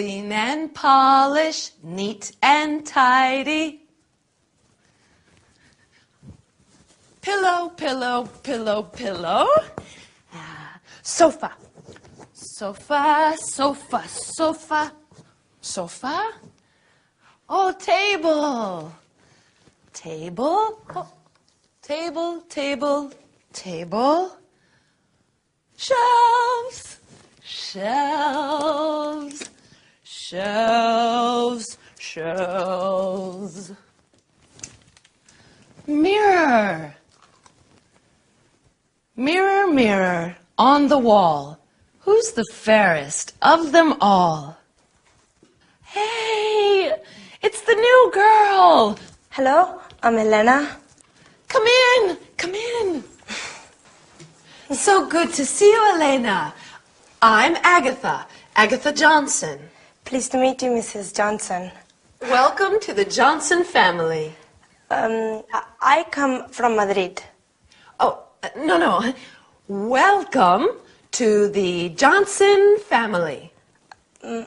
Clean and polish, neat and tidy. Pillow, pillow, pillow, pillow. Sofa. Sofa, sofa, sofa. Sofa. Oh, table. Table. Oh, table, table, table. Shelves. Shelves. Shelves. Shelves. Mirror. Mirror, mirror, on the wall, who's the fairest of them all? Hey, it's the new girl. Hello, I'm Elena. Come in, come in. So good to see you, Elena. I'm Agatha, Agatha Johnson. Pleased to meet you, Mrs. Johnson. Welcome to the Johnson family. I come from Madrid. Oh, no. Welcome to the Johnson family.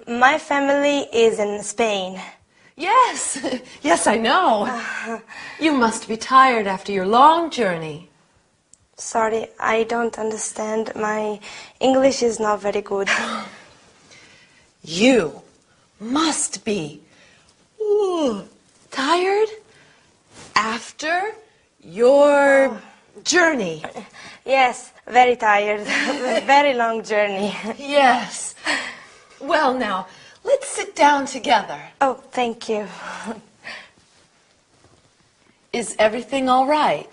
My family is in Spain. Yes, yes, I know. You must be tired after your long journey. Sorry, I don't understand. My English is not very good. You must be tired after your journey. Yes, very tired. Very long journey. Yes. Well, now, let's sit down together. Oh, thank you. Is everything all right?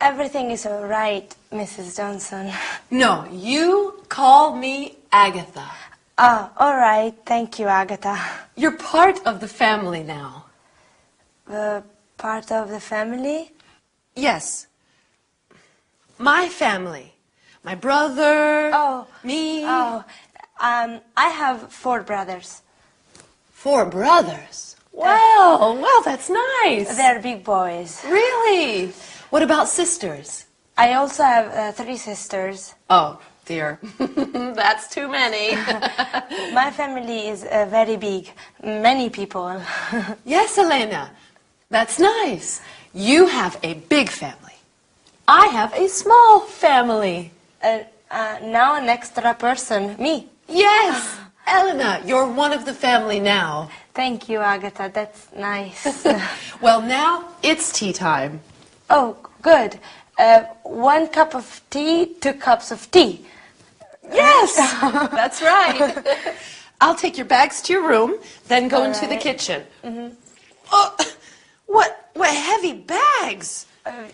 Everything is all right, Mrs. Johnson. No, you call me Agatha. Ah, all right. Thank you, Agatha. You're part of the family now. Part of the family? Yes. My family. My brother. Me. I have 4 brothers. 4 brothers. Well, that's nice. They're big boys. Really? What about sisters? I also have 3 sisters. Oh, dear. That's too many. My family is very big. Many people. Yes, Elena. That's nice. You have a big family. I have a small family. Now an extra person. Me. Yes. Elena, you're one of the family now. Thank you, Agatha. That's nice. Well, now it's tea time. Oh, good. 1 cup of tea, 2 cups of tea. Yes, that's right. I'll take your bags to your room, then go into the kitchen. Mm-hmm. Oh, what heavy bags?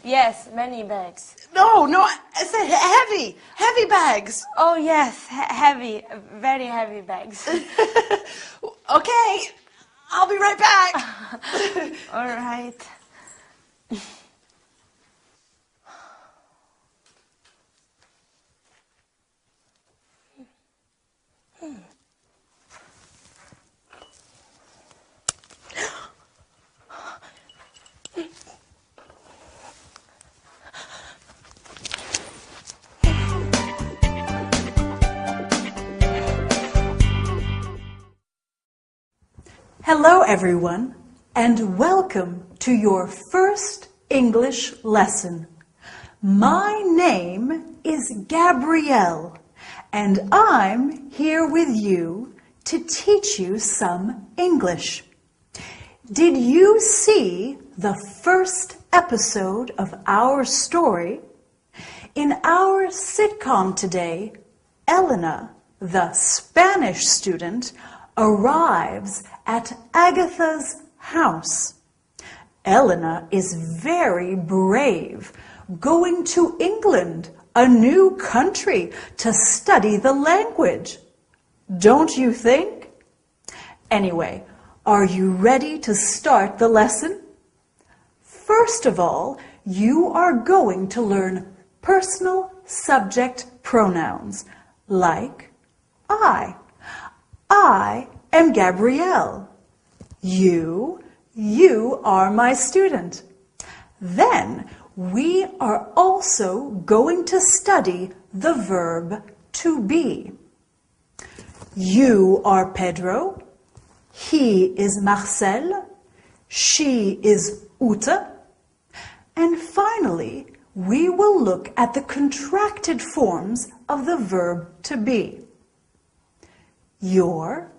Yes, many bags. No, I said heavy bags. Oh, yes, heavy, very heavy bags. Okay, I'll be right back. All right. Hello everyone, and welcome to your first English lesson. My name is Gabrielle, and I'm here with you to teach you some English. Did you see the first episode of our story? In our sitcom today, Elena, the Spanish student, arrives at Agatha's house. Elena is very brave, going to England, a new country, to study the language. Don't you think? Anyway, are you ready to start the lesson? First of all, you are going to learn personal subject pronouns like I. I am Gabrielle. You are my student. Then we are also going to study the verb to be. You are Pedro He is Marcel. She is Ute. And finally, we will look at the contracted forms of the verb to be. Your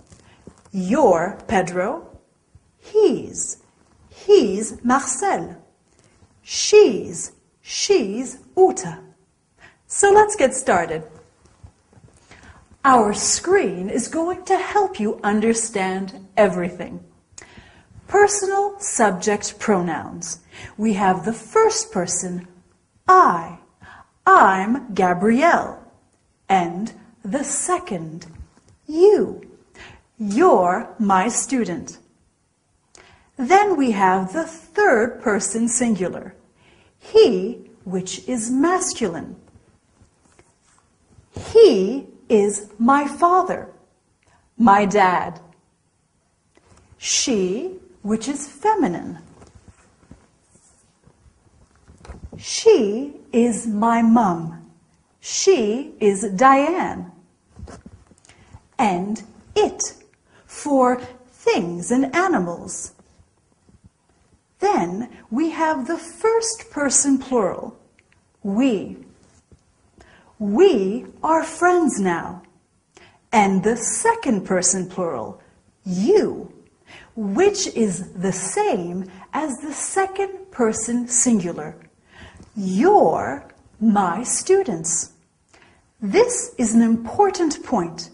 Pedro. He's Marcel. She's Ute. So let's get started. Our screen is going to help you understand everything. Personal subject pronouns. We have the first person, I. I'm Gabrielle. And the second, you. You're my student. Then we have the third person singular, he, which is masculine. He is my father, my dad. She, which is feminine. She is my mum. She is Diane. And it, for things and animals. Then we have the first person plural, we. We are friends now. And the second person plural, you, which is the same as the second person singular. You're my students. This is an important point.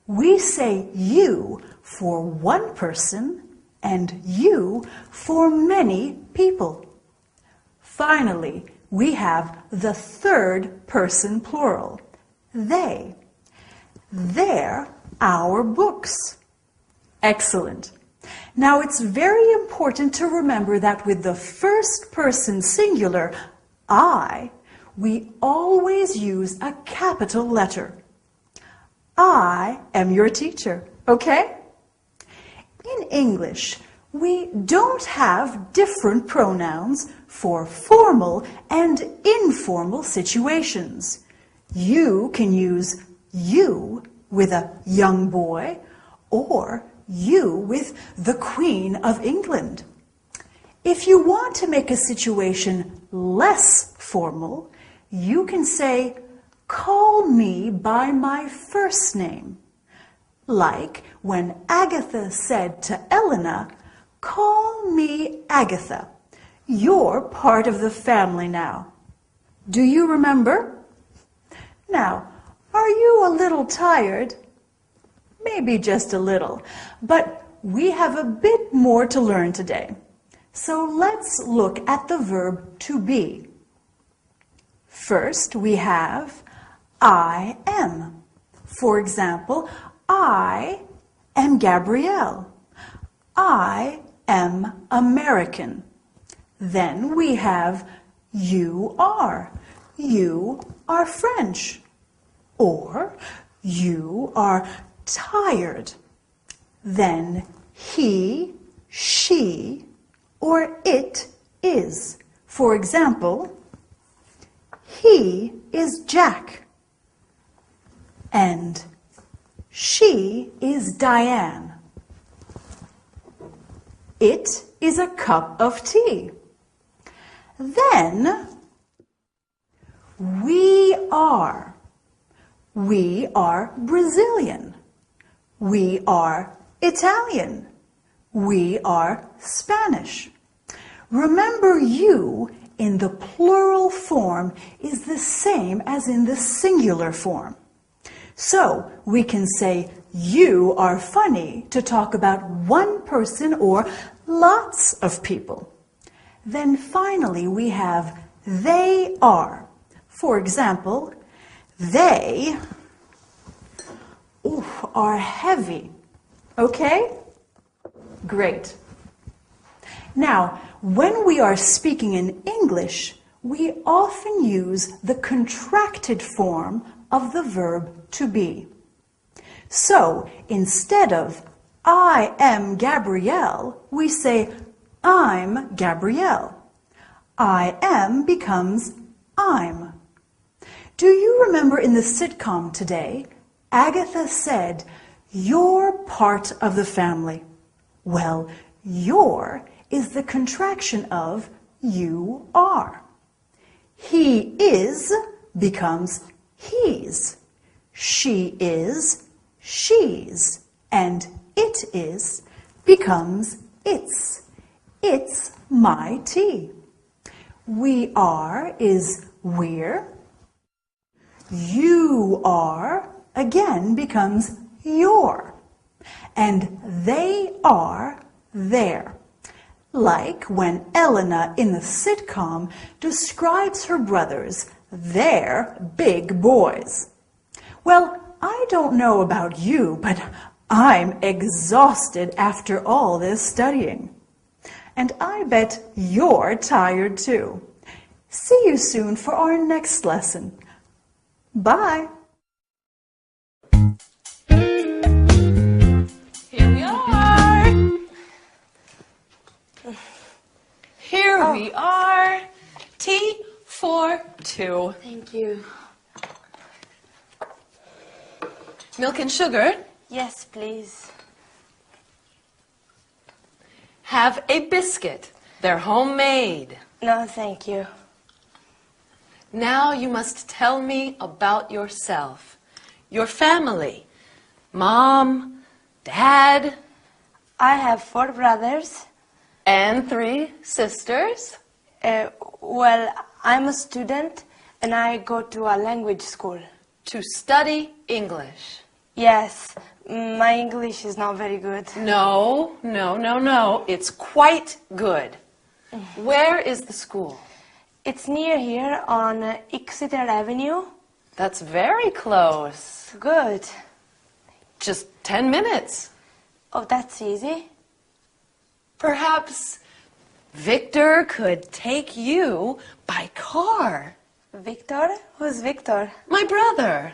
We say you for one person and you for many people. Finally, we have the third person plural, they. They're our books. Excellent. Now it's very important to remember that with the first person singular, I, we always use a capital letter. I am your teacher, okay? In English, we don't have different pronouns for formal and informal situations. You can use you with a young boy or you with the Queen of England. If you want to make a situation less formal, you can say, call me by my first name. Like when Agatha said to Elena, call me Agatha. You're part of the family now. Do you remember? Now, are you a little tired? Maybe just a little, but we have a bit more to learn today. So let's look at the verb to be. First, we have I am. For example, I am Gabrielle. I am American. Then we have you are. You are French. Or you are tired. Then he, she, or it is. For example, he is Jack. And she is Diane. It is a cup of tea. Then we are. We are Brazilian. We are Italian. We are Spanish. Remember, you in the plural form is the same as in the singular form. So we can say you are funny to talk about one person or lots of people. Then finally we have they are. For example, they are heavy. Okay? Great. Now, when we are speaking in English, we often use the contracted form of the verb to be. So, instead of I am Gabrielle, we say I'm Gabrielle. I am becomes I'm. Do you remember in the sitcom today, Agatha said, you're part of the family. Well, your is the contraction of you are. He is becomes he's. She is she's. And it is becomes its. It's my tea. We are is we're. You are again becomes your. And they are their. Like when Elena in the sitcom describes her brothers, they're big boys. Well, I don't know about you, but I'm exhausted after all this studying. And I bet you're tired too. See you soon for our next lesson. Bye. Here we are. Here we are. Tea for two. Thank you. Milk and sugar. Yes, please. Have a biscuit. They're homemade. No, thank you. Now you must tell me about yourself. Your family. Mom, Dad, I have 4 brothers. and 3 sisters. Well, I'm a student and I go to a language school. To study English. Yes, my English is not very good. No. It's quite good. Where is the school? It's near here on Exeter Avenue. That's very close. Good. Just 10 minutes. Oh, that's easy. Perhaps Victor could take you by car. Victor? Who's Victor? My brother.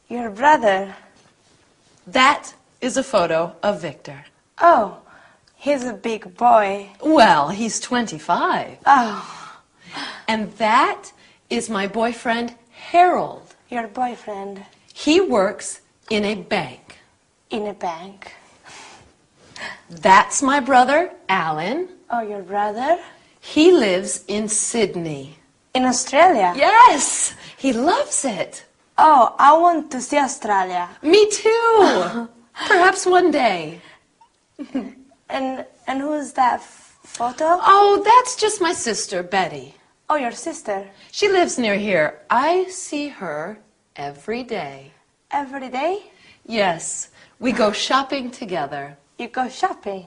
Your brother. That is a photo of Victor. Oh, he's a big boy. Well, he's 25. Oh, And that is my boyfriend, Harold. your boyfriend He works in a bank. in a bank. That's my brother, Alan. Oh, your brother? He lives in Sydney. In Australia? Yes, he loves it. Oh, I want to see Australia. Me too. Perhaps one day. And who's that photo? Oh, that's just my sister, Betty. Oh, your sister. She lives near here. I see her every day. Every day? Yes, we go shopping together. You go shopping.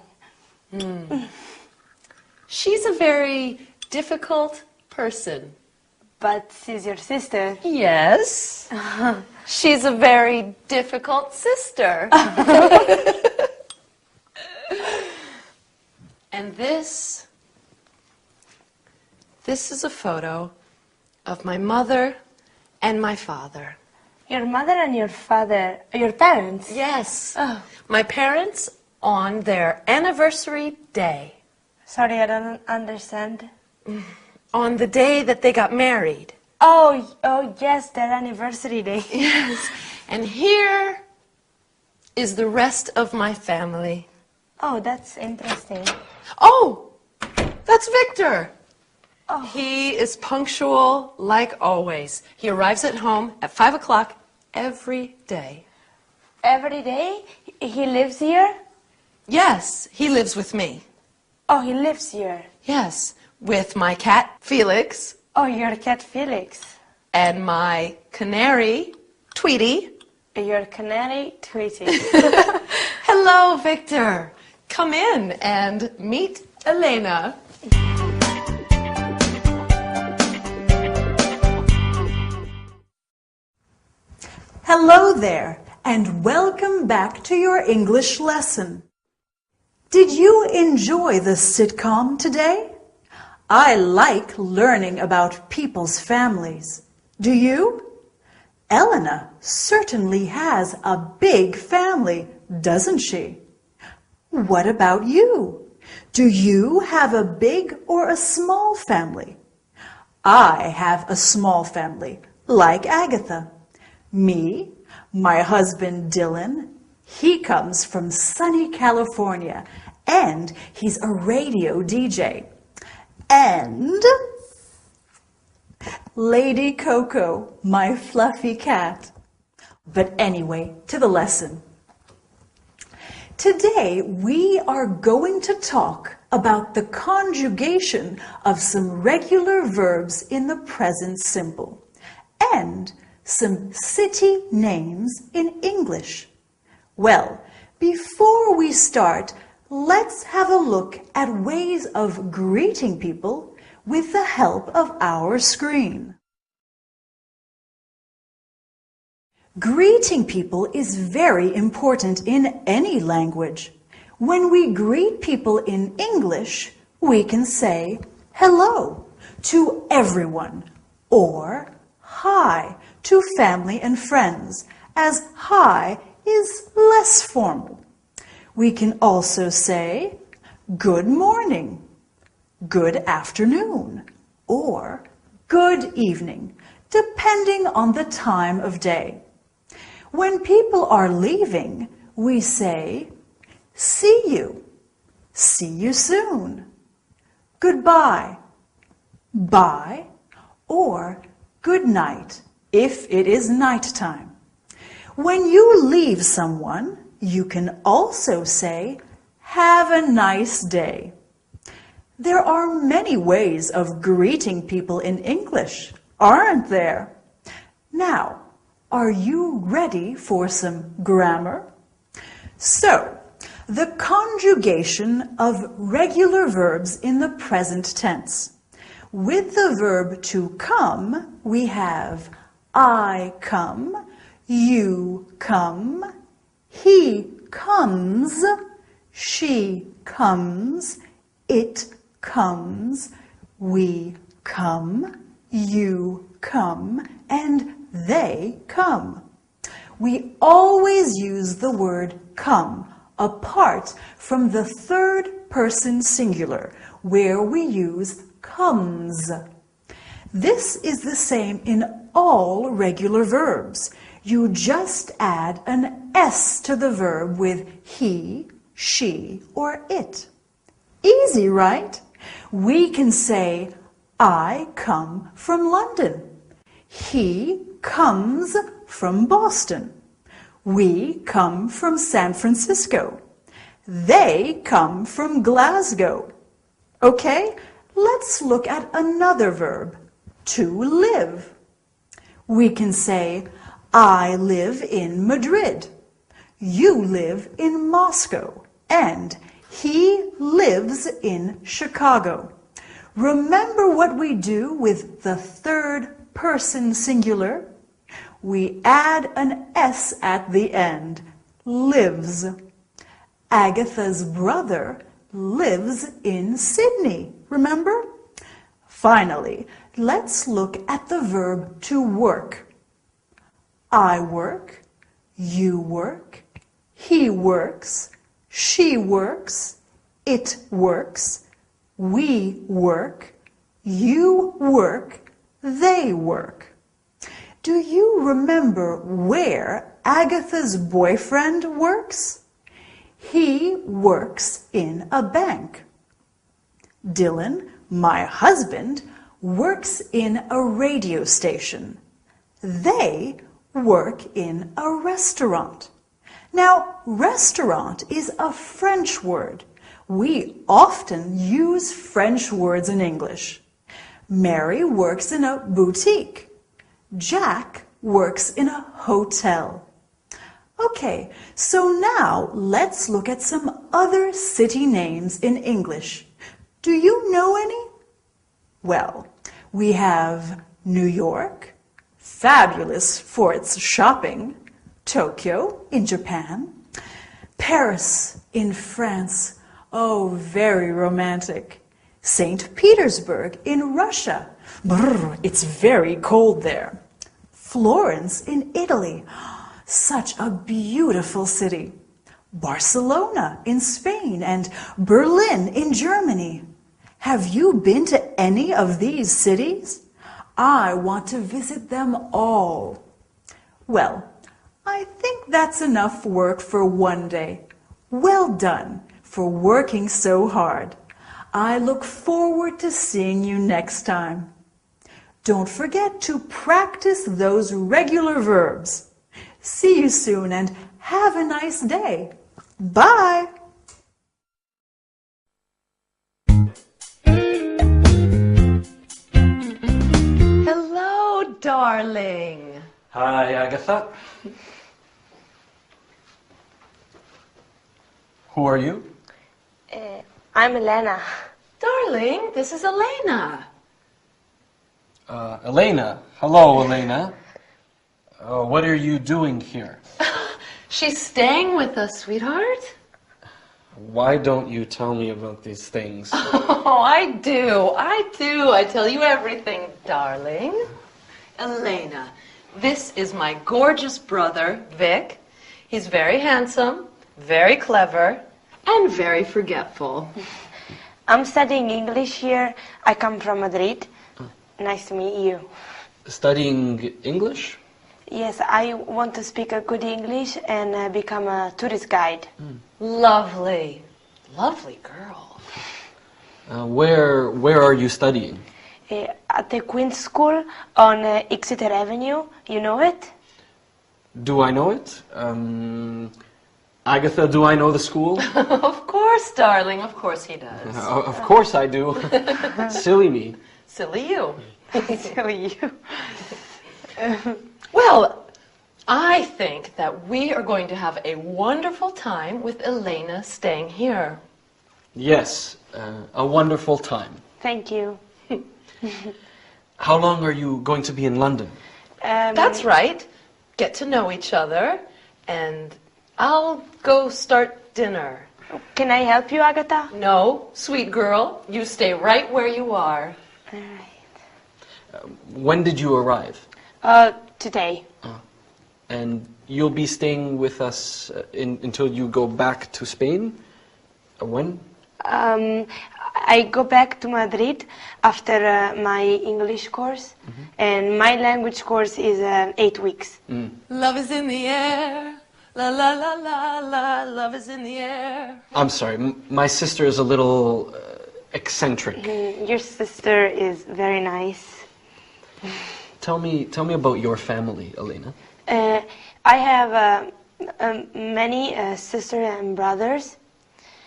She's a very difficult person. But she's your sister. Yes. She's a very difficult sister. And this is a photo of my mother and my father. Your mother and your father, your parents? Yes. Oh. My parents on their anniversary day. Sorry, I don't understand. On the day that they got married. Oh, yes, their anniversary day. Yes. And here is the rest of my family. Oh, that's interesting. Oh, that's Victor. Oh. He is punctual like always. He arrives at home at 5 o'clock every day. Every day? He lives here? Yes, he lives with me. Oh, he lives here. Yes, with my cat, Felix, Oh, your cat Felix. and my canary, Tweety. Your canary Tweety. Hello, Victor. Come in and meet Elena. Hello there, and welcome back to your English lesson. Did you enjoy the sitcom today? I like learning about people's families. Do you? Elena certainly has a big family, doesn't she? What about you? Do you have a big or a small family? I have a small family, like Agatha. Me, my husband Dylan, he comes from sunny California, and he's a radio DJ. And Lady Coco, my fluffy cat. But anyway, to the lesson. Today, we are going to talk about the conjugation of some regular verbs in the present simple and some city names in English. Well, before we start, let's have a look at ways of greeting people with the help of our screen. Greeting people is very important in any language. When we greet people in English, we can say hello to everyone or hi to family and friends, as hi is less formal. We can also say good morning, good afternoon, or good evening, depending on the time of day. When people are leaving, we say, see you soon, goodbye, bye, or good night if it is nighttime. When you leave someone, you can also say, have a nice day. There are many ways of greeting people in English, aren't there? Now, are you ready for some grammar? So, the conjugation of regular verbs in the present tense. With the verb to come, we have I come, you come, he comes, she comes, it comes, we come, you come, and they come. We always use the word come apart from the third person singular, where we use comes. This is the same in all regular verbs. You just add an S to the verb with he, she, or it. Easy, right? We can say, I come from London. He comes from Boston. We come from San Francisco. They come from Glasgow. Okay, let's look at another verb, to live. We can say, I live in Madrid. You live in Moscow. And he lives in Chicago. Remember what we do with the third person singular? We add an S at the end, lives. Agatha's brother lives in Sydney, remember? Finally, let's look at the verb to work. I work, you work, he works, she works, it works, we work, you work, they work. Do you remember where Agatha's boyfriend works? He works in a bank. Dylan, my husband, works in a radio station. They work in a restaurant. Now, restaurant is a French word. We often use French words in English. Mary works in a boutique. Jack works in a hotel. Okay, so now let's look at some other city names in English. Do you know any? Well, we have New York, fabulous for its shopping, Tokyo in Japan, Paris in France, oh, very romantic, St. Petersburg in Russia, brr, it's very cold there, Florence in Italy, such a beautiful city, Barcelona in Spain, and Berlin in Germany. Have you been to any of these cities? I want to visit them all. Well, I think that's enough work for one day. Well done for working so hard. I look forward to seeing you next time. Don't forget to practice those regular verbs. See you soon and have a nice day. Bye! Hello, darling. Hi, Agatha. Who are you? I'm Elena. Darling, this is Elena. Elena. Hello, Elena. What are you doing here? She's staying with us, sweetheart. Why don't you tell me about these things? Oh, I do. I tell you everything, darling. Elena, this is my gorgeous brother, Vic. He's very handsome, very clever, and very forgetful. I'm studying English here. I come from Madrid. Nice to meet you. Studying English? Yes, I want to speak a good English and become a tourist guide. Lovely. Lovely girl. Where are you studying? At the Queen's School on Exeter Avenue. You know it? Do I know it? Agatha, do I know the school? Of course, darling. Of course he does. Of course I do. Silly me. Silly you. Silly you. Well, I think that we are going to have a wonderful time with Elena staying here. Yes, a wonderful time. Thank you. How long are you going to be in London? That's right. Get to know each other, and I'll go start dinner. Can I help you, Agatha? No, sweet girl, you stay right where you are. All right. When did you arrive? Today. And you'll be staying with us until you go back to Spain? When? I go back to Madrid after my English course, and my language course is 8 weeks. Love is in the air. La la la la la. Love is in the air. I'm sorry, my sister is a little eccentric. Your sister is very nice. Tell me about your family, Elena. I have many sisters and brothers.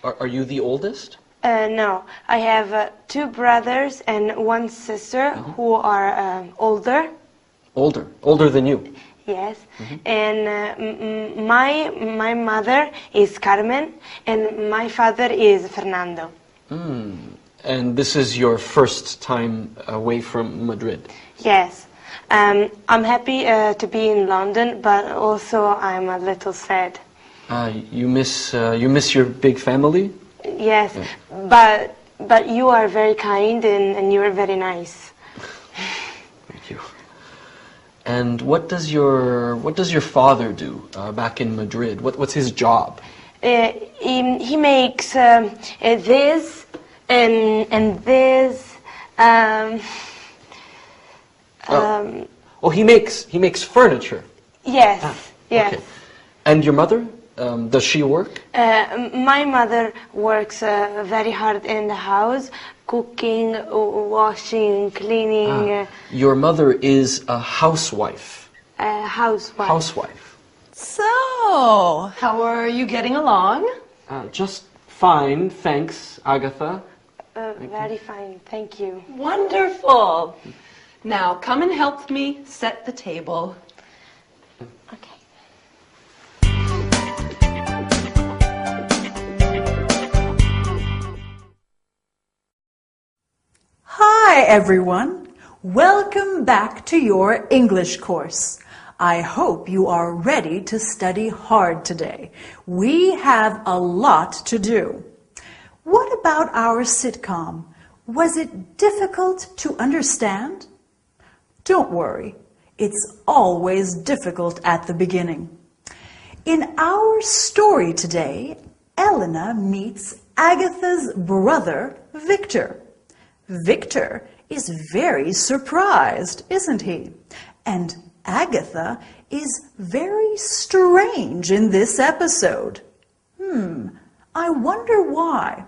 Are you the oldest? No, I have 2 brothers and 1 sister who are older. Older than you? Yes, and my mother is Carmen and my father is Fernando. And this is your first time away from Madrid? Yes, I'm happy to be in London, but also I'm a little sad. You miss your big family? Yes, but you are very kind and you are very nice. Thank you. And what does your father do back in Madrid? What's his job? He makes this and this. He makes furniture. Yes, yes. Okay. And your mother? Does she work? My mother works very hard in the house, cooking, washing, cleaning. Your mother is a housewife. Housewife. Housewife. So, how are you getting along? Just fine, thanks, Agatha. Very fine, thank you. Wonderful. Now, come and help me set the table. Okay. Hi everyone! Welcome back to your English course. I hope you are ready to study hard today. We have a lot to do. What about our sitcom? Was it difficult to understand? Don't worry, it's always difficult at the beginning. In our story today, Elena meets Agatha's brother, Victor. Victor is very surprised, isn't he? And Agatha is very strange in this episode. I wonder why.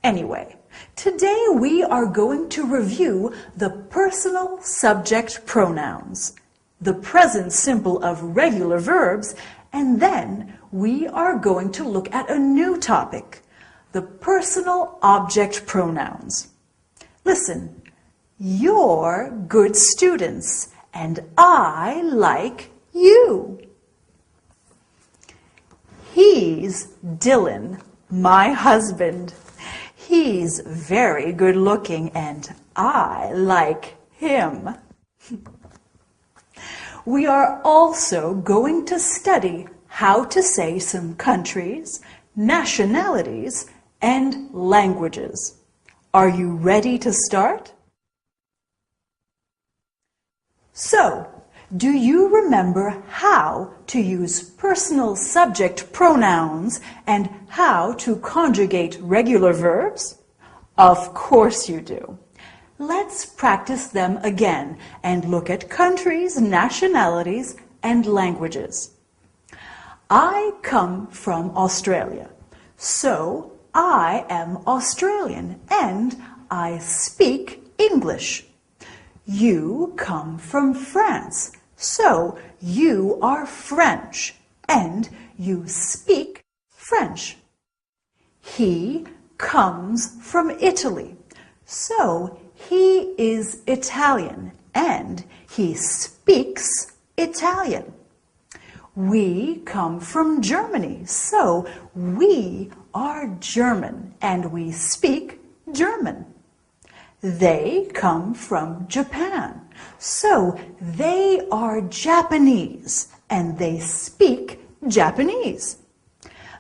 Anyway, today we are going to review the personal subject pronouns, the present simple of regular verbs, and then we are going to look at a new topic, the personal object pronouns. Listen, you're good students, and I like you. He's Dylan, my husband. He's very good looking, and I like him. We are also going to study how to say some countries, nationalities, and languages. Are you ready to start? So, do you remember how to use personal subject pronouns and how to conjugate regular verbs? Of course you do. Let's practice them again and look at countries, nationalities, and languages. I come from Australia, so I am Australian and I speak English. You come from France, so you are French and you speak French. He comes from Italy, so he is Italian and he speaks Italian. We come from Germany, so we are German and we speak German. They come from Japan, so they are Japanese and they speak Japanese.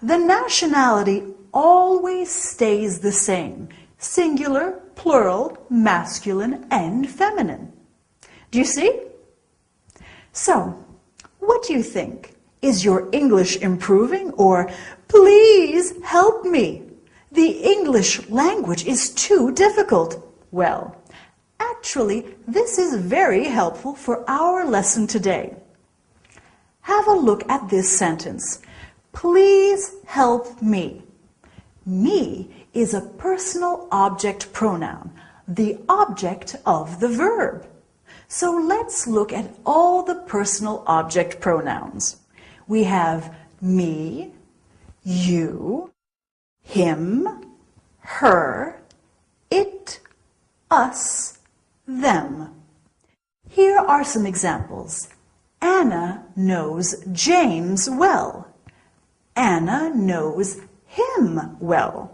The nationality always stays the same, singular, plural, masculine, and feminine. Do you see? So, what do you think? Is your English improving, or please help me? The English language is too difficult. Well, actually, this is very helpful for our lesson today. Have a look at this sentence. Please help me. Me is a personal object pronoun, the object of the verb. So let's look at all the personal object pronouns. We have me, you, him, her, it, us, them. Here are some examples. Anna knows James well. Anna knows him well.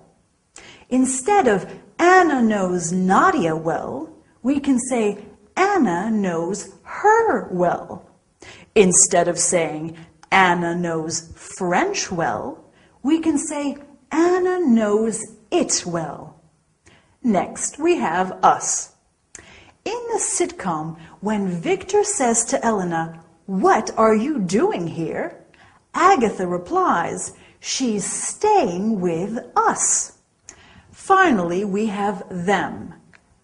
Instead of Anna knows Nadia well, we can say Anna knows her well. Instead of saying Anna knows French well, we can say Anna knows it well. Next, we have us. In the sitcom, when Victor says to Elena, "What are you doing here?" Agatha replies, "She's staying with us." Finally, we have them.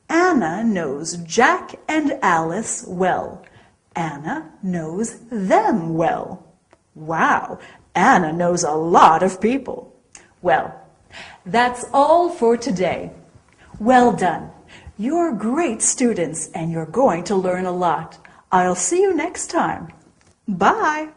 Anna knows Jack and Alice well. Anna knows them well. Wow, Anna knows a lot of people. Well, that's all for today. Well done. You're great students and you're going to learn a lot. I'll see you next time. Bye.